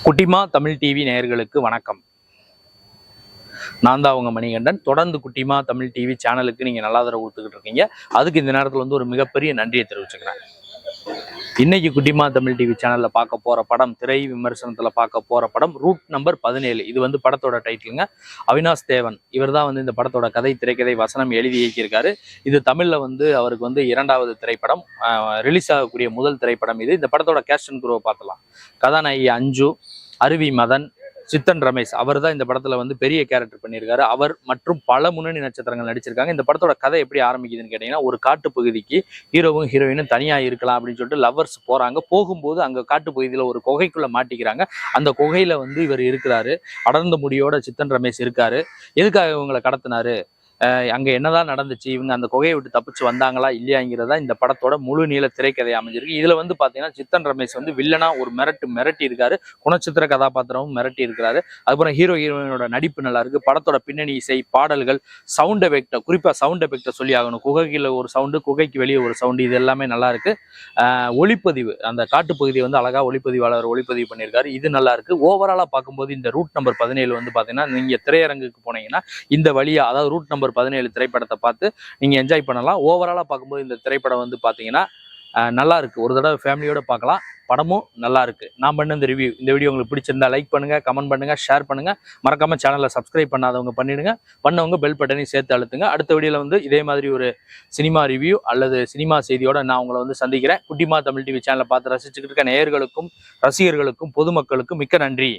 குட்டிமா தமிழ் டிவி நேயர்களுக்கு வணக்கம். நான் தான் உங்க மணிகண்டன். தொடர்ந்து குட்டிமா தமிழ் டிவி சேனலுக்கு நீங்க நல்ல ஆதரவு கொடுத்துக்கிட்டு இருக்கீங்க. அதுக்கு இந்த நேரத்தில் ஒரு மிகப்பெரிய நன்றியை தெரிவிச்சுக்கிறேன். இன்னைக்கு குட்டிமா தமிழ் டிவி சேனல்ல பார்க்க போற படம், திரை விமர்சனத்துல பார்க்க போற படம் ரூட் நம்பர் 17. இது படத்தோட டைட்டிலுங்க. அவினாஷ் தேவன் இவர் தான் இந்த படத்தோட கதை, திரைக்கதை, வசனம் எழுதி இயக்கியிருக்காரு. இது தமிழ்ல அவருக்கு இரண்டாவது திரைப்படம், ரிலீஸ் ஆகக்கூடிய முதல் திரைப்படம் இது. இந்த படத்தோட கேஸ்ட் அண்ட் குரூவை பார்த்தலாம். கதாநாயகி அஞ்சு, அருவி மதன், சித்தன் ரமேஷ் அவர் தான் இந்த படத்துல பெரிய கேரக்டர் பண்ணியிருக்காரு. அவர் மற்றும் பல முன்னணி நட்சத்திரங்கள் நடிச்சிருக்காங்க. இந்த படத்தோட கதை எப்படி ஆரம்பிக்குதுன்னு கேட்டீங்கன்னா, ஒரு காட்டு பகுதிக்கு ஹீரோவும் ஹீரோயினும் தனியா இருக்கலாம் அப்படின்னு சொல்லிட்டு லவ்வர்ஸ் போறாங்க. போகும்போது அங்க காட்டு பகுதியில ஒரு குகைக்குள்ள மாட்டிக்கிறாங்க. அந்த குகையில இவர் இருக்கிறாரு. அடர்ந்த முடியோட சித்தன் ரமேஷ் இருக்காரு. எதுக்காக இவங்களை கடத்தினாரு, அங்க என்னதான் நடந்துச்சு, இவங்க அந்த குகையை விட்டு தப்பிச்சு வந்தாங்களா இல்லையாங்கிறதா இந்த படத்தோட முழு நீள திரைக்கதை அமைஞ்சிருக்கு. இதுல பாத்தீங்கன்னா சித்தன் ரமேஷ் வில்லனா ஒரு மிரட்டி இருக்காரு. குணச்சித்திர கதாபாத்திரமும் மிரட்டி இருக்கிறாரு. அதுக்கப்புறம் ஹீரோயினோட நடிப்பு நல்லா இருக்கு. படத்தோட பின்னணி இசை, பாடல்கள், சவுண்ட் எஃபெக்ட், குறிப்பா சவுண்ட் எஃபெக்ட சொல்லி ஆகணும். குகைக்குள்ள ஒரு சவுண்டு, குகைக்கு வெளியே ஒரு சவுண்டு, இது எல்லாமே நல்லா இருக்கு. ஒளிப்பதிவு, அந்த காட்டுப்பகுதியை அழகா ஒளிப்பதிவாளர் ஒளிப்பதிவு பண்ணியிருக்காரு. இது நல்லா இருக்கு. ஓவராலா பார்க்கும்போது இந்த ரூட் நம்பர் 17 பாத்தீங்கன்னா, நீங்க திரையரங்குக்கு போனீங்கன்னா இந்த வழியா, அதாவது ரூட் நம்பர் 17 திரைப்படத்தை பார்த்து நீங்க என்ஜாய் பண்ணலாம். ஓவராலா பார்க்கும்போது இந்த திரைப்படம் பாத்தீங்கன்னா நல்லா இருக்கு. ஒரு தடவை ஃபேமிலியோட பார்க்கலாம். படமும் நல்லா இருக்கு. நான் பண்ண இந்த வீடியோ உங்களுக்கு பிடிச்சிருந்தா லைக் பண்ணுங்க, கமெண்ட் பண்ணுங்க, ஷேர் பண்ணுங்க. மறக்காம சேனலை சப்ஸ்கிரைப் பண்ணாதவங்க பண்ணிடுங்க. பண்ணவங்க பெல் பட்டனையும் சேர்த்து அழுத்துங்க. அடுத்த வீடியோல இதே மாதிரி ஒரு சினிமா ரிவ்யூ அல்லது சினிமா செய்தியோட நான் உங்களை சந்திக்கிறேன். குட்டிமா தமிழ் டிவி சேனலை பார்த்து ரசிச்சுக்கிட்டு இருக்க நேயர்களுக்கும் ரசிகர்களுக்கும் பொதுமக்களுக்கும் மிக்க நன்றி.